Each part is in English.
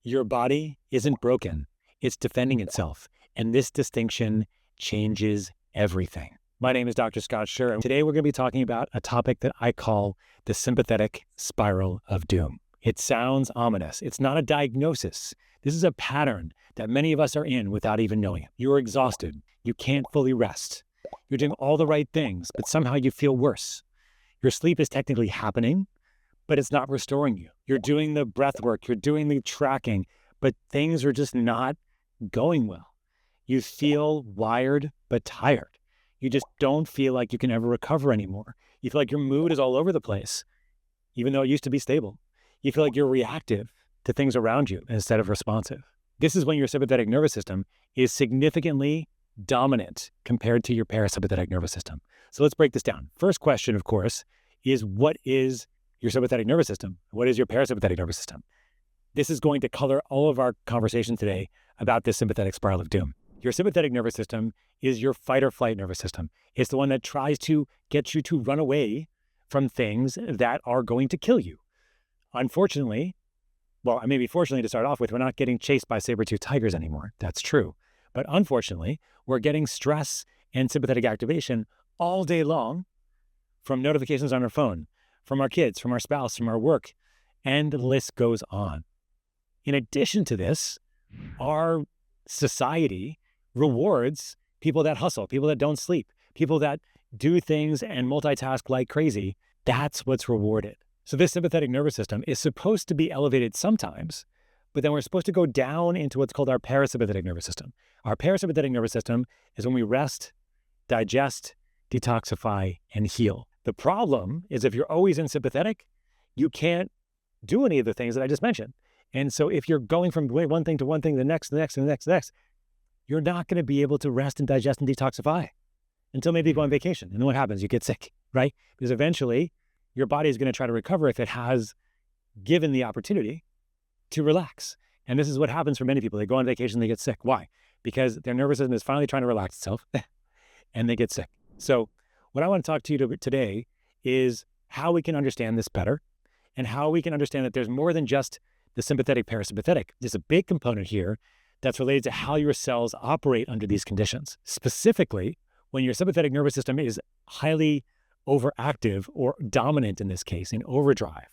Your body isn't broken. It's defending itself. And this distinction changes everything. My name is Dr. Scott Scher, and today we're going to be talking about a topic that I call the sympathetic spiral of doom. It sounds ominous. It's not a diagnosis. This is a pattern that many of us are in without even knowing it. You're exhausted. You can't fully rest. You're doing all the right things, but somehow you feel worse. Your sleep is technically happening, but it's not restoring you. You're doing the breath work. You're doing the tracking, but things are just not going well. You feel wired, but tired. You just don't feel like you can ever recover anymore. You feel like your mood is all over the place, even though it used to be stable. You feel like you're reactive to things around you instead of responsive. This is when your sympathetic nervous system is significantly dominant compared to your parasympathetic nervous system. So let's break this down. First question, of course, is what is your sympathetic nervous system? What is your parasympathetic nervous system? This is going to color all of our conversation today about this sympathetic spiral of doom. Your sympathetic nervous system is your fight or flight nervous system. It's the one that tries to get you to run away from things that are going to kill you. Unfortunately, well, maybe fortunately to start off with, we're not getting chased by saber-toothed tigers anymore. That's true. But unfortunately, we're getting stress and sympathetic activation all day long from notifications on our phone, from our kids, from our spouse, from our work, and the list goes on. In addition to this, our society rewards people that hustle, people that don't sleep, people that do things and multitask like crazy. That's what's rewarded. So this sympathetic nervous system is supposed to be elevated sometimes, but then we're supposed to go down into what's called our parasympathetic nervous system. Our parasympathetic nervous system is when we rest, digest, detoxify, and heal. The problem is if you're always in sympathetic, you can't do any of the things that I just mentioned. And so if you're going from one thing to one thing, the next, you're not going to be able to rest and digest and detoxify until maybe you go on vacation. And then what happens? You get sick, right? Because eventually your body is going to try to recover if it has given the opportunity to relax. And this is what happens for many people. They go on vacation, they get sick. Why? Because their nervous system is finally trying to relax itself and they get sick. So what I want to talk to you today is how we can understand this better and how we can understand that there's more than just the sympathetic parasympathetic. There's a big component here that's related to how your cells operate under these conditions. Specifically, when your sympathetic nervous system is highly overactive or dominant in this case, in overdrive,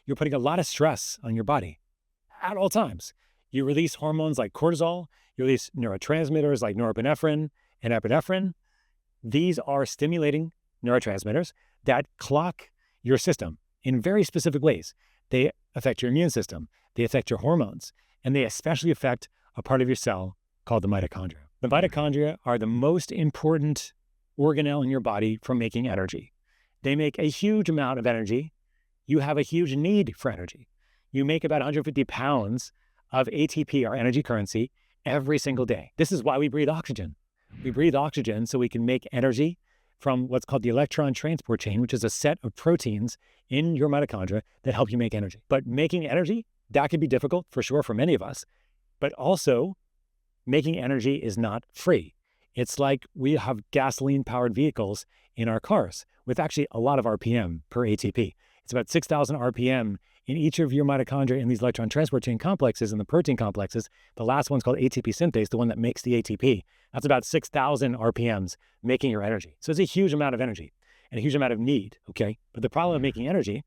you're putting a lot of stress on your body at all times. You release hormones like cortisol, you release neurotransmitters like norepinephrine and epinephrine. These are stimulating neurotransmitters that clock your system in very specific ways. They affect your immune system, they affect your hormones, and they especially affect a part of your cell called the mitochondria. The mitochondria are the most important organelle in your body for making energy. They make a huge amount of energy. You have a huge need for energy. You make about 150 pounds of ATP, our energy currency, every single day. This is why we breathe oxygen. We breathe oxygen so we can make energy from what's called the electron transport chain, which is a set of proteins in your mitochondria that help you make energy. But making energy, that can be difficult for sure for many of us. But also, making energy is not free. It's like we have gasoline-powered vehicles in our cars with actually a lot of RPM per ATP. It's about 6,000 RPM in each of your mitochondria in these electron transport chain complexes and the protein complexes. The last one's called ATP synthase, the one that makes the ATP. That's about 6,000 RPMs making your energy. So it's a huge amount of energy and a huge amount of need, okay? But the problem of making energy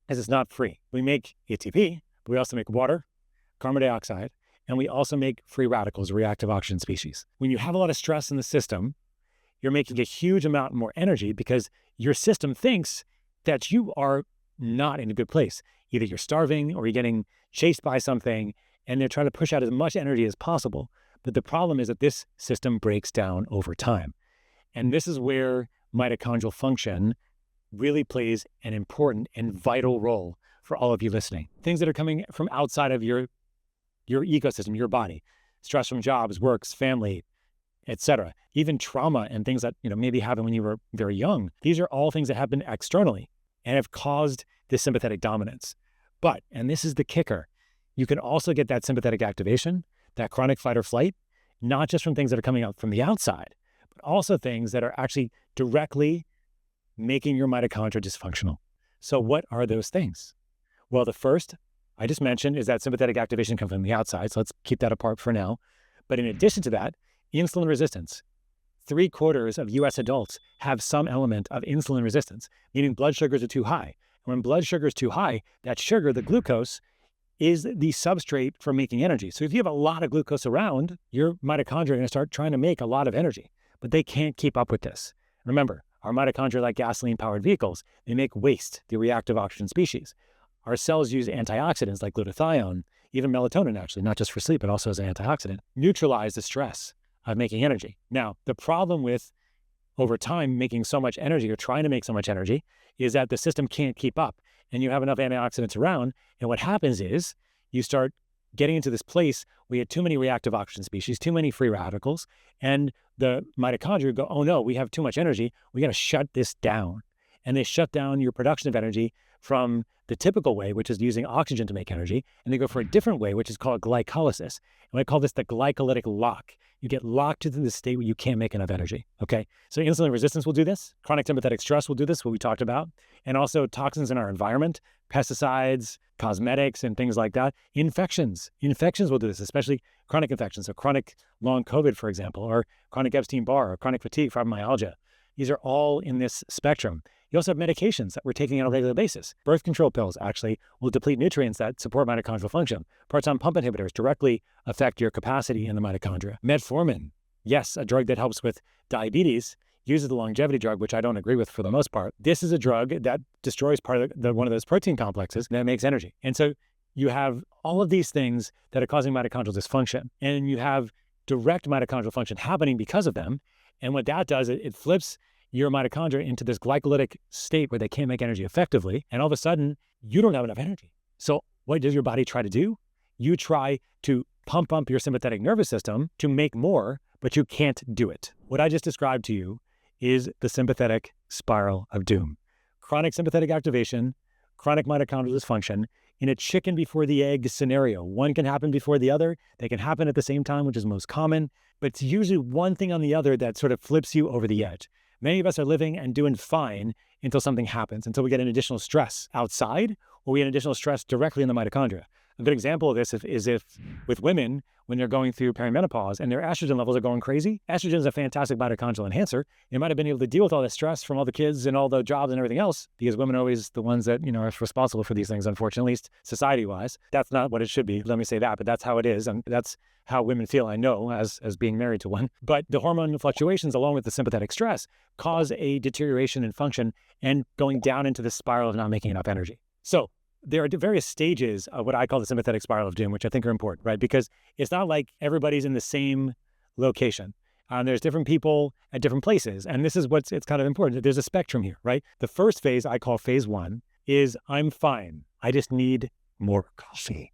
is it's not free. We make ATP, but we also make water, carbon dioxide, and we also make free radicals, reactive oxygen species. When you have a lot of stress in the system, you're making a huge amount more energy because your system thinks that you are not in a good place. Either you're starving or you're getting chased by something, and they're trying to push out as much energy as possible. But the problem is that this system breaks down over time. And this is where mitochondrial function really plays an important and vital role for all of you listening. Things that are coming from outside of your ecosystem, your body, stress from jobs, works, family, etc. Even trauma and things that maybe happened when you were very young. These are all things that happen externally and have caused this sympathetic dominance. But, and this is the kicker, you can also get that sympathetic activation, that chronic fight or flight, not just from things that are coming out from the outside, but also things that are actually directly making your mitochondria dysfunctional. So what are those things? Well, the first I just mentioned is that sympathetic activation comes from the outside. So let's keep that apart for now. But in addition to that, insulin resistance. 3/4 of US adults have some element of insulin resistance, meaning blood sugars are too high. And when blood sugar is too high, that sugar, the glucose, is the substrate for making energy. So if you have a lot of glucose around, your mitochondria are going to start trying to make a lot of energy, but they can't keep up with this. Remember, our mitochondria are like gasoline-powered vehicles. They make waste, the reactive oxygen species. Our cells use antioxidants like glutathione, even melatonin actually, not just for sleep, but also as an antioxidant, neutralize the stress of making energy. Now, the problem with over time making so much energy or trying to make so much energy is that the system can't keep up and you have enough antioxidants around. And what happens is you start getting into this place where you have too many reactive oxygen species, too many free radicals, and the mitochondria go, oh no, we have too much energy. We got to shut this down. And they shut down your production of energy from the typical way, which is using oxygen to make energy, and they go for a different way, which is called glycolysis. And I call this the glycolytic lock. You get locked into the state where you can't make enough energy, okay? So insulin resistance will do this. Chronic sympathetic stress will do this, what we talked about. And also toxins in our environment, pesticides, cosmetics, and things like that. Infections will do this, especially chronic infections. So chronic long COVID, for example, or chronic Epstein-Barr, or chronic fatigue, fibromyalgia. These are all in this spectrum. You also have medications that we're taking on a regular basis. Birth control pills actually will deplete nutrients that support mitochondrial function. Proton pump inhibitors directly affect your capacity in the mitochondria. Metformin, yes, a drug that helps with diabetes, uses the longevity drug, which I don't agree with for the most part. This is a drug that destroys part of one of those protein complexes that makes energy. And so you have all of these things that are causing mitochondrial dysfunction, and you have direct mitochondrial function happening because of them. And what that does, it flips your mitochondria into this glycolytic state where they can't make energy effectively. And all of a sudden, you don't have enough energy. So what does your body try to do? You try to pump up your sympathetic nervous system to make more, but you can't do it. What I just described to you is the sympathetic spiral of doom. Chronic sympathetic activation, chronic mitochondrial dysfunction in a chicken before the egg scenario. One can happen before the other. They can happen at the same time, which is most common, but it's usually one thing on the other that sort of flips you over the edge. Many of us are living and doing fine until something happens, until we get an additional stress outside, or we get an additional stress directly in the mitochondria. A good example of this is if with women, when they're going through perimenopause and their estrogen levels are going crazy. Estrogen is a fantastic mitochondrial enhancer. They might have been able to deal with all the stress from all the kids and all the jobs and everything else, because women are always the ones that, are responsible for these things, unfortunately, at least society-wise. That's not what it should be. Let me say that, but that's how it is. And that's how women feel, I know, as being married to one. But the hormone fluctuations, along with the sympathetic stress, cause a deterioration in function and going down into the spiral of not making enough energy. So there are various stages of what I call the sympathetic spiral of doom, which I think are important, right? Because it's not like everybody's in the same location. There's different people at different places. And this is it's kind of important. There's a spectrum here, right? The first phase I call phase 1 is I'm fine. I just need more coffee.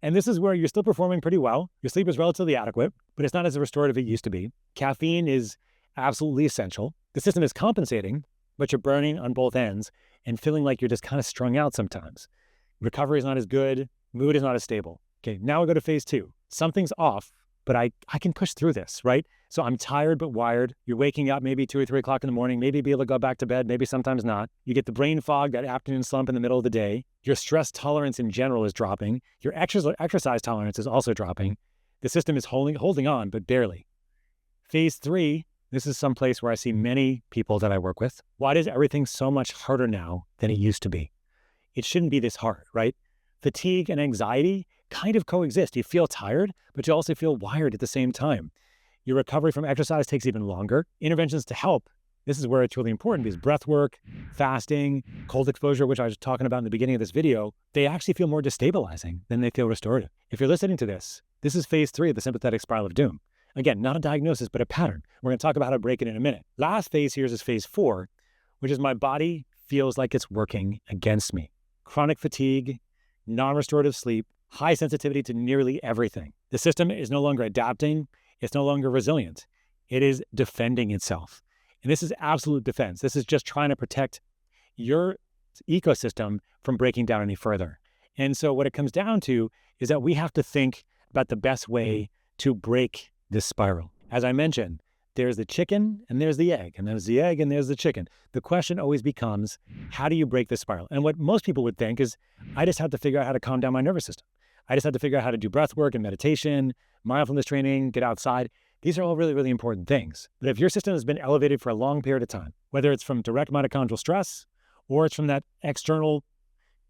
And this is where you're still performing pretty well. Your sleep is relatively adequate, but it's not as restorative as it used to be. Caffeine is absolutely essential. The system is compensating, but you're burning on both ends and feeling like you're just kind of strung out sometimes. Recovery is not as good. Mood is not as stable. Okay, now we go to phase 2. Something's off, but I can push through this, right? So I'm tired but wired. You're waking up maybe 2 or 3 o'clock in the morning, maybe be able to go back to bed, maybe sometimes not. You get the brain fog, that afternoon slump in the middle of the day. Your stress tolerance in general is dropping. Your exercise tolerance is also dropping. The system is holding on, but barely. Phase 3, this is some place where I see many people that I work with. Why is everything so much harder now than it used to be? It shouldn't be this hard, right? Fatigue and anxiety kind of coexist. You feel tired, but you also feel wired at the same time. Your recovery from exercise takes even longer. Interventions to help, this is where it's really important, because breath work, fasting, cold exposure, which I was talking about in the beginning of this video, they actually feel more destabilizing than they feel restorative. If you're listening to this is phase 3 of the sympathetic spiral of doom. Again, not a diagnosis, but a pattern. We're going to talk about how to break it in a minute. Last phase here is phase 4, which is my body feels like it's working against me. Chronic fatigue, non-restorative sleep, high sensitivity to nearly everything. The system is no longer adapting. It's no longer resilient. It is defending itself. And this is absolute defense. This is just trying to protect your ecosystem from breaking down any further. And so what it comes down to is that we have to think about the best way to break this spiral. As I mentioned, There's the chicken and there's the egg, and there's the egg and there's the chicken. The question always becomes, how do you break this spiral? And what most people would think is, I just have to figure out how to calm down my nervous system. I just have to figure out how to do breath work and meditation, mindfulness training, get outside. These are all really, really important things. But if your system has been elevated for a long period of time, whether it's from direct mitochondrial stress or it's from that external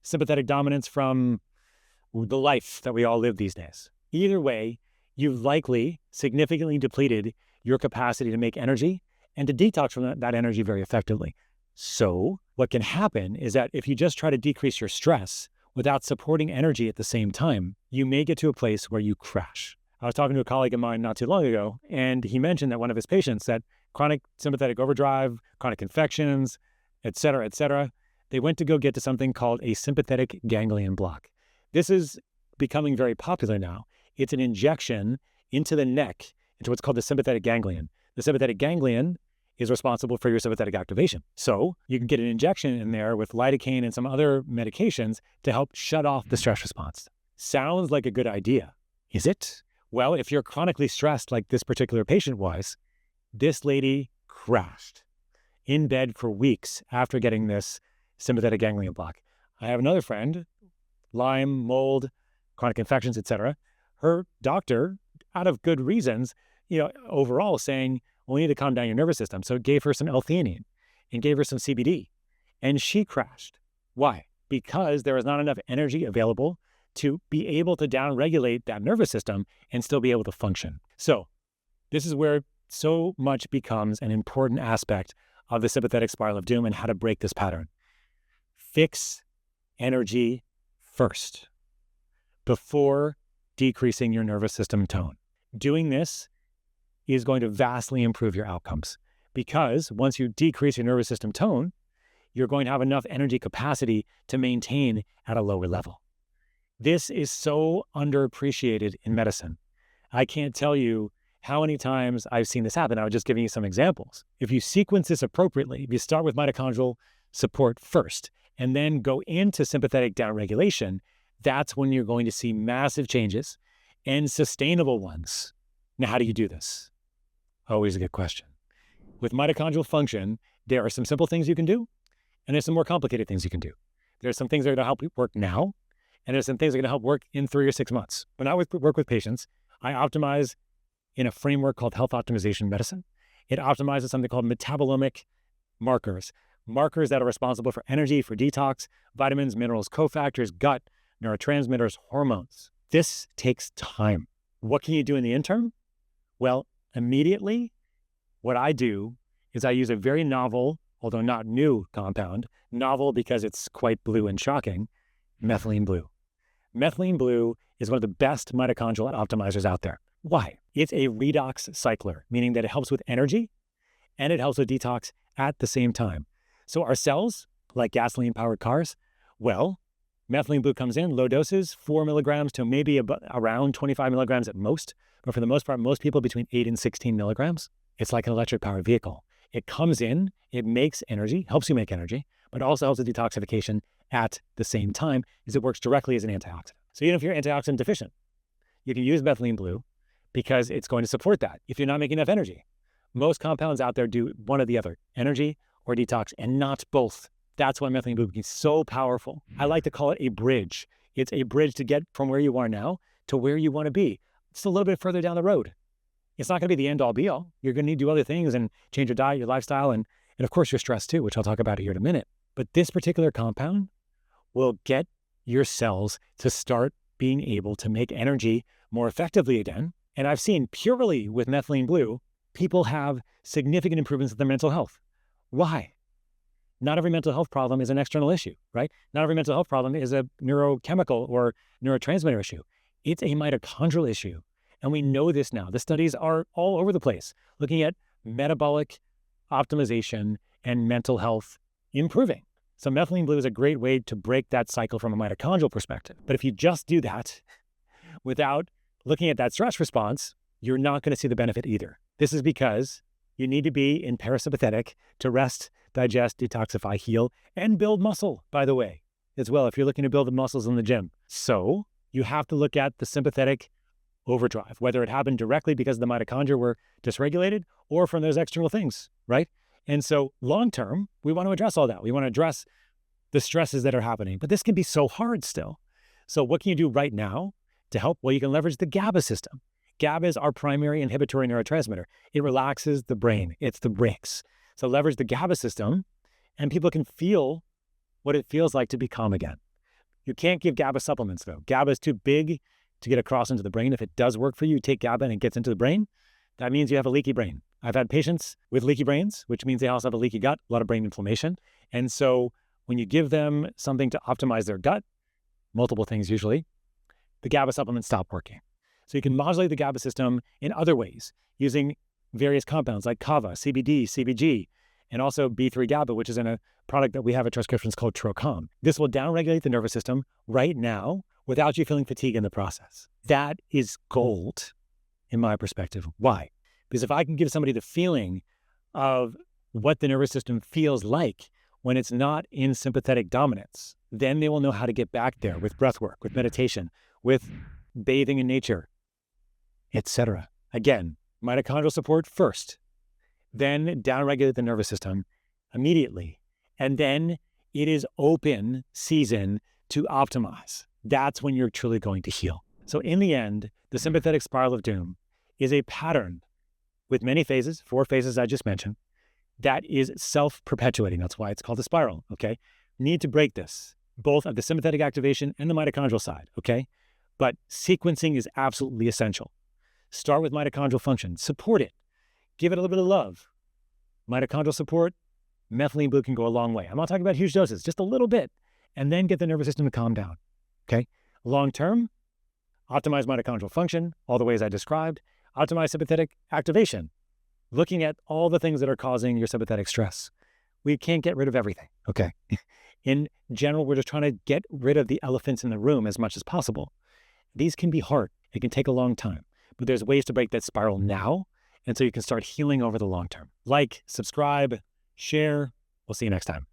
sympathetic dominance from the life that we all live these days, either way, you've likely significantly depleted your capacity to make energy and to detox from that energy very effectively. So what can happen is that if you just try to decrease your stress without supporting energy at the same time, you may get to a place where you crash. I was talking to a colleague of mine not too long ago, and he mentioned that one of his patients that chronic sympathetic overdrive, chronic infections, et cetera, they went to go get to something called a sympathetic ganglion block. This is becoming very popular now. It's an injection into the neck, into what's called the sympathetic ganglion. The sympathetic ganglion is responsible for your sympathetic activation. So you can get an injection in there with lidocaine and some other medications to help shut off the stress response. Sounds like a good idea. Is it? Well, if you're chronically stressed like this particular patient was, this lady crashed in bed for weeks after getting this sympathetic ganglion block. I have another friend, Lyme, mold, chronic infections, etc. Her doctor, out of good reasons, overall saying, well, we need to calm down your nervous system. So it gave her some L-theanine and gave her some CBD, and she crashed. Why? Because there was not enough energy available to be able to downregulate that nervous system and still be able to function. So this is where so much becomes an important aspect of the sympathetic spiral of doom and how to break this pattern. Fix energy first before decreasing your nervous system tone. Doing this is going to vastly improve your outcomes, because once you decrease your nervous system tone, you're going to have enough energy capacity to maintain at a lower level. This is so underappreciated in medicine. I can't tell you how many times I've seen this happen. I was just giving you some examples. If you sequence this appropriately, if you start with mitochondrial support first and then go into sympathetic downregulation, that's when you're going to see massive changes and sustainable ones. Now, how do you do this? Always a good question. With mitochondrial function, there are some simple things you can do, and there's some more complicated things you can do. There's some things that are going to help you work now, and there's some things that are going to help work in 3 or 6 months. When I work with patients, I optimize in a framework called health optimization medicine. It optimizes something called metabolomic markers that are responsible for energy, for detox, vitamins, minerals, cofactors, gut, neurotransmitters, hormones. This takes time. What can you do in the interim? Well, immediately, what I do is I use a very novel, although not new compound, novel because it's quite blue and shocking, methylene blue. Methylene blue is one of the best mitochondrial optimizers out there. Why? It's a redox cycler, meaning that it helps with energy and it helps with detox at the same time. So our cells, like gasoline-powered cars, well, methylene blue comes in, low doses, 4 milligrams to maybe around 25 milligrams at most. But for the most part, most people between 8 and 16 milligrams. It's like an electric-powered vehicle. It comes in, it makes energy, helps you make energy, but also helps with detoxification at the same time, because it works directly as an antioxidant. So even if you're antioxidant deficient, you can use methylene blue because it's going to support that if you're not making enough energy. Most compounds out there do one or the other, energy or detox, and not both. That's why methylene blue is so powerful. I like to call it a bridge. It's a bridge to get from where you are now to where you want to be. It's a little bit further down the road. It's not going to be the end all be all. You're going to need to do other things and change your diet, your lifestyle, and of course your stress too, which I'll talk about here in a minute. But this particular compound will get your cells to start being able to make energy more effectively again. And I've seen purely with methylene blue, people have significant improvements in their mental health. Why? Not every mental health problem is an external issue, right? Not every mental health problem is a neurochemical or neurotransmitter issue. It's a mitochondrial issue. And we know this now. The studies are all over the place, looking at metabolic optimization and mental health improving. So methylene blue is a great way to break that cycle from a mitochondrial perspective. But if you just do that without looking at that stress response, you're not going to see the benefit either. This is because you need to be in parasympathetic to rest, digest, detoxify, heal, and build muscle, by the way, as well, if you're looking to build the muscles in the gym. So you have to look at the sympathetic overdrive, whether it happened directly because the mitochondria were dysregulated or from those external things, right? And so long-term, we want to address all that. We want to address the stresses that are happening, but this can be so hard still. So what can you do right now to help? Well, you can leverage the GABA system. GABA is our primary inhibitory neurotransmitter. It relaxes the brain. It's the brakes. So leverage the GABA system and people can feel what it feels like to be calm again. You can't give GABA supplements though. GABA is too big to get across into the brain. If it does work for you, take GABA and it gets into the brain, that means you have a leaky brain. I've had patients with leaky brains, which means they also have a leaky gut, a lot of brain inflammation. And so when you give them something to optimize their gut, multiple things usually, the GABA supplements stop working. So you can modulate the GABA system in other ways using various compounds like kava, CBD, CBG, and also B3 GABA, which is in a product that we have at Transcriptions called Trocom. This will downregulate the nervous system right now without you feeling fatigue in the process. That is gold in my perspective. Why? Because if I can give somebody the feeling of what the nervous system feels like when it's not in sympathetic dominance, then they will know how to get back there with breath work, with meditation, with bathing in nature, etc. Again, mitochondrial support first, then downregulate the nervous system immediately. And then it is open season to optimize. That's when you're truly going to heal. So in the end, the sympathetic spiral of doom is a pattern with many phases, 4 phases I just mentioned, that is self-perpetuating. That's why it's called a spiral, okay? Need to break this, both at the sympathetic activation and the mitochondrial side, okay? But sequencing is absolutely essential. Start with mitochondrial function, support it, give it a little bit of love. Mitochondrial support, methylene blue can go a long way. I'm not talking about huge doses, just a little bit, and then get the nervous system to calm down, okay? Long-term, optimize mitochondrial function, all the ways I described, optimize sympathetic activation, looking at all the things that are causing your sympathetic stress. We can't get rid of everything, okay? In general, we're just trying to get rid of the elephants in the room as much as possible. These can be hard. It can take a long time, but there's ways to break that spiral now, and so you can start healing over the long term. Like, subscribe, share. We'll see you next time.